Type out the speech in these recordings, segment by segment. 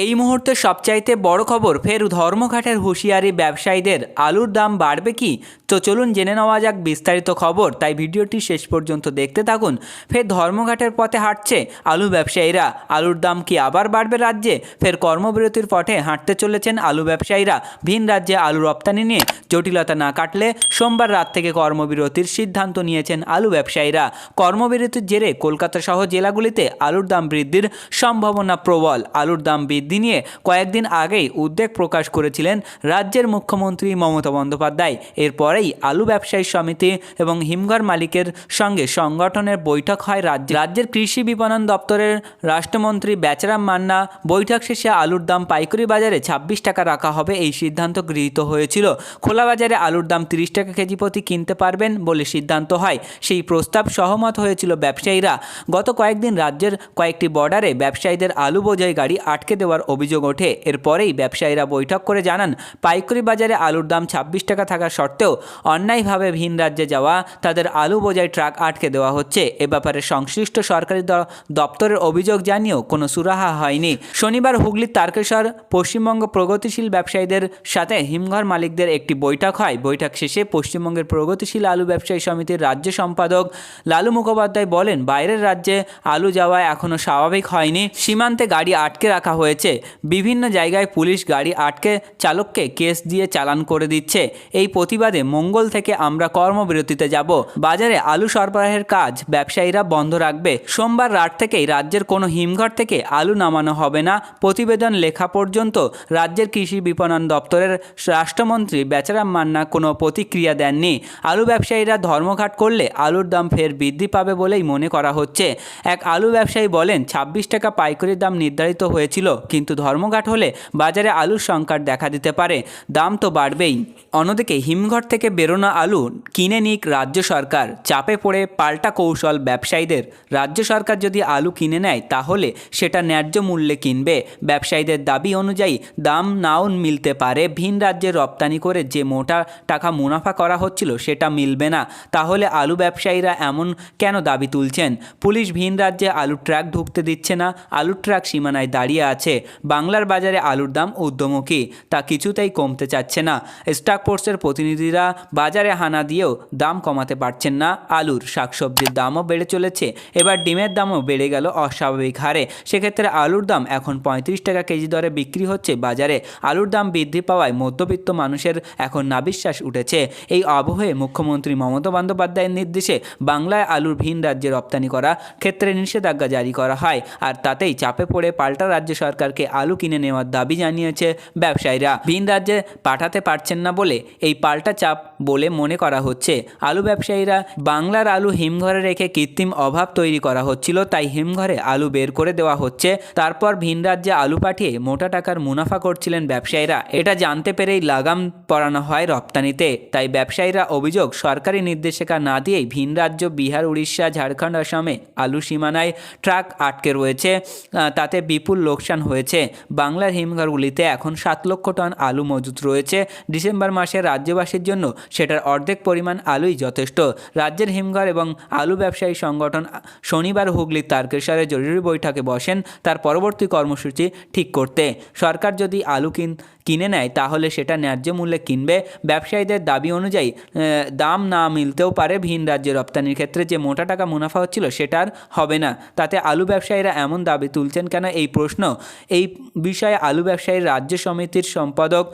এই মুহূর্তে সবচাইতে বড় খবর, ফের ধর্মঘাটের হুঁশিয়ারি ব্যবসায়ীদের। আলুর দাম বাড়বে কি? তো চলুন জেনে নেওয়া যাক বিস্তারিত খবর, তাই ভিডিওটি শেষ পর্যন্ত দেখতে থাকুন। ফের ধর্মঘাটের পথে হাঁটছে আলু ব্যবসায়ীরা। আলুর দাম কি আবার বাড়বে রাজ্যে? ফের কর্মবিরতির পথে হাঁটতে চলেছেন আলু ব্যবসায়ীরা। ভিন রাজ্যে আলু রপ্তানি নিয়ে জটিলতা না কাটলে সোমবার রাত থেকে কর্মবিরতির সিদ্ধান্ত নিয়েছেন আলু ব্যবসায়ীরা। কর্মবিরতির জেরে কলকাতা সহ জেলাগুলিতে আলুর দাম বৃদ্ধির সম্ভাবনা প্রবল। আলুর দাম বৃদ্ধি নিয়ে কয়েকদিন আগেই উদ্বেগ প্রকাশ করেছিলেন রাজ্যের মুখ্যমন্ত্রী মমতা বন্দ্যোপাধ্যায়। এরপরেই আলু ব্যবসায়ী সমিতি এবং হিমঘর মালিকের সঙ্গে সংগঠনের বৈঠক হয় রাজ্যের কৃষি বিপণন দপ্তরের রাষ্ট্রমন্ত্রী বেচারাম মান্না। বৈঠক শেষে আলুর দাম পাইকারি বাজারে 26 টাকা রাখা হবে, এই সিদ্ধান্ত গৃহীত হয়েছিল। খোলা বাজারে আলুর দাম 30 টাকা কেজি প্রতি কিনতে পারবেন বলে সিদ্ধান্ত হয়। সেই প্রস্তাব সহমত হয়েছিল ব্যবসায়ীরা। গত কয়েকদিন রাজ্যের কয়েকটি বর্ডারে ব্যবসায়ীদের আলু বোঝাই গাড়ি আটকে দেওয়ার অভিযোগ ওঠে। এরপরেই ব্যবসায়ীরা বৈঠক করে জানান, পাইকারি বাজারে আলুর দাম 26 টাকা থাকা সত্ত্বেও অন্যায়ভাবে ভিন রাজ্যে যাওয়া তাদের আলু বোঝাই ট্রাক আটকে দেওয়া হচ্ছে। এ ব্যাপারে সংশ্লিষ্ট সরকারি দপ্তরের অভিযোগ জানিয়েও কোনো সুরাহা হয়নি। শনিবার হুগলির তারকেশ্বর পশ্চিমবঙ্গ প্রগতিশীল ব্যবসায়ীদের সাথে হিমঘর মালিকদের একটি বৈঠক হয়। বৈঠক শেষে পশ্চিমবঙ্গের প্রগতিশীল আলু ব্যবসায়ী সমিতির রাজ্য সম্পাদক লালু মুখোপাধ্যায় বলেন, বাইরের রাজ্যে আলু যাওয়া এখনও স্বাভাবিক হয়নি। সীমান্তে গাড়ি আটকে রাখা হয়েছে। বিভিন্ন জায়গায় পুলিশ গাড়ি আটকে চালককে কেস দিয়ে চালান করে দিচ্ছে। এই প্রতিবাদে মঙ্গল থেকে আমরা কর্মবিরতিতে যাব। বাজারে আলু সরবরাহের কাজ ব্যবসায়ীরা বন্ধ রাখবে। সোমবার রাত থেকেই রাজ্যের কোনো হিমঘর থেকে আলু নামানো হবে না। প্রতিবেদন লেখা পর্যন্ত রাজ্যের কৃষি বিপণন দপ্তরের রাষ্ট্রমন্ত্রী বেচারাম মান্না কোনো প্রতিক্রিয়া দেননি। আলু ব্যবসায়ীরা ধর্মঘাট করলে আলুর দাম ফের বৃদ্ধি পাবে বলেই মনে করা হচ্ছে। এক আলু ব্যবসায়ী বলেন, 26 টাকা পাইকারি দাম নির্ধারিত হয়েছিল, কিন্তু ধর্মঘাট হলে বাজারে আলুর সংকট দেখা দিতে পারে, দাম তো বাড়বেই। অন্যদিকে হিমঘর থেকে বেরোনো আলু কিনে নিক রাজ্য সরকার। চাপে পড়ে পাল্টা কৌশল ব্যবসায়ীদের। রাজ্য সরকার যদি আলু কিনে নেয় তাহলে সেটা ন্যায্য মূল্যে কিনবে। ব্যবসায়ীদের দাবি অনুযায়ী দাম নাও মিলতে পারে। ভিন রাজ্যে রপ্তানি করে যে মোটা টাকা মুনাফা করা হচ্ছিল সেটা মিলবে না। তাহলে আলু ব্যবসায়ীরা এমন কেন দাবি তুলছেন? পুলিশ ভিন রাজ্যে আলুর ট্রাক ঢুকতে দিচ্ছে না। আলুর ট্রাক সীমানায় দাঁড়িয়ে আছে। বাংলার বাজারে আলুর দাম ঊর্ধ্বমুখী, তা কিছুতেই কমতে চাচ্ছে না। স্টক ফোর্সের প্রতিনিধিরা বাজারে হানা দিয়েও দাম কমাতে পারছেন না আলুর। শাকসবজির দামও বেড়ে চলেছে। এবার ডিমের দামও বেড়ে গেল অস্বাভাবিক হারে। সেক্ষেত্রে আলুর দাম এখন 35 টাকা কেজি দরে বিক্রি হচ্ছে বাজারে। আলুর দাম বৃদ্ধি পাওয়ায় মধ্যবিত্ত মানুষের এখন নাভিশ্বাস উঠেছে। এই আবহে মুখ্যমন্ত্রী মমতা বন্দ্যোপাধ্যায়ের নির্দেশে বাংলায় আলুর ভিন রাজ্যে রপ্তানি করা ক্ষেত্রে নিষেধাজ্ঞা জারি করা হয়। আর তাতেই চাপে পড়ে পাল্টা রাজ্য সরকারকে আলু কিনে নেওয়ার দাবি জানিয়েছে ব্যবসায়ীরা। ভিন রাজ্যে পাঠাতে পারছেন না বলে এই পাল্টা চাপ বলে মনে করা হচ্ছে। আলু ব্যবসায়ীরা বাংলার আলু হিমঘরে রেখে কৃত্রিম অভাব তৈরি করা হচ্ছিল, তাই হিমঘরে আলু বের করে দেওয়া হচ্ছে। তারপর ভিন রাজ্যে আলু পাঠিয়ে মোটা টাকার মুনাফা করছিলেন ব্যবসায়ীরা। এটা জানতে পেরেই লাগাম পরানো হয় রপ্তানিতে। তাই ব্যবসায়ীরা অভিযোগ, সরকারি নির্দেশিকা না দিয়েই ভিন রাজ্য বিহার, উড়িষ্যা, ঝাড়খণ্ড, আসামে আলু সীমানায় ট্রাক আটকে রয়েছে। তাতে বিপুল লোকসান হয়েছে। বাংলার হিমঘরগুলিতে এখন 7 লক্ষ টন আলু মজুত রয়েছে। ডিসেম্বর মাসে রাজ্যবাসীর জন্য সেটার অর্ধেক পরিমাণ আলুই যথেষ্ট। রাজ্যের হিমঘর এবং আলু ব্যবসায়ী সংগঠন শনিবার হুগলির তারকেশ্বরে জরুরি বৈঠকে বসেন তার পরবর্তী কর্মসূচি ঠিক করতে। সরকার যদি আলু কিনে নেয় তাহলে সেটা ন্যায্য মূল্যে কিনবে। ব্যবসায়ীদের দাবি অনুযায়ী দাম না মিলতেও পারে। ভিন রাজ্যে রপ্তানির ক্ষেত্রে যে মোটা টাকা মুনাফা হচ্ছিল সেটা আর হবে না। তাতে আলু ব্যবসায়ীরা এমন দাবি তুলছেন কেন, এই প্রশ্ন। এই বিষয়ে আলু ব্যবসায়ী রাজ্য সমিতির সম্পাদক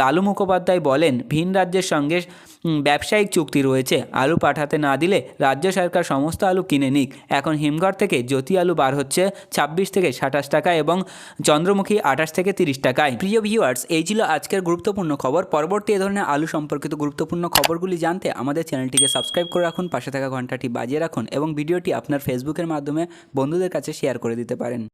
লালু মুখোপাধ্যায় বলেন, ভিন রাজ্যের সঙ্গে ব্যবসায়িক চুক্তি রয়েছে। আলু পাঠাতে না দিলে রাজ্য সরকার সমস্ত আলু কিনে নিক। এখন হিমঘর থেকে জ্যোতি আলু বার হচ্ছে 26 থেকে 27 টাকা এবং চন্দ্রমুখী 28 থেকে 30 টাকায়। প্রিয় ভিউয়ার্স, এই ছিল আজকের গুরুত্বপূর্ণ খবর। পরবর্তী এ ধরনের আলু সম্পর্কিত গুরুত্বপূর্ণ খবরগুলি জানতে আমাদের চ্যানেলটিকে সাবস্ক্রাইব করে রাখুন, পাশে থাকা ঘন্টাটি বাজিয়ে রাখুন এবং ভিডিওটি আপনার ফেসবুকের মাধ্যমে বন্ধুদের কাছে শেয়ার করে দিতে পারেন।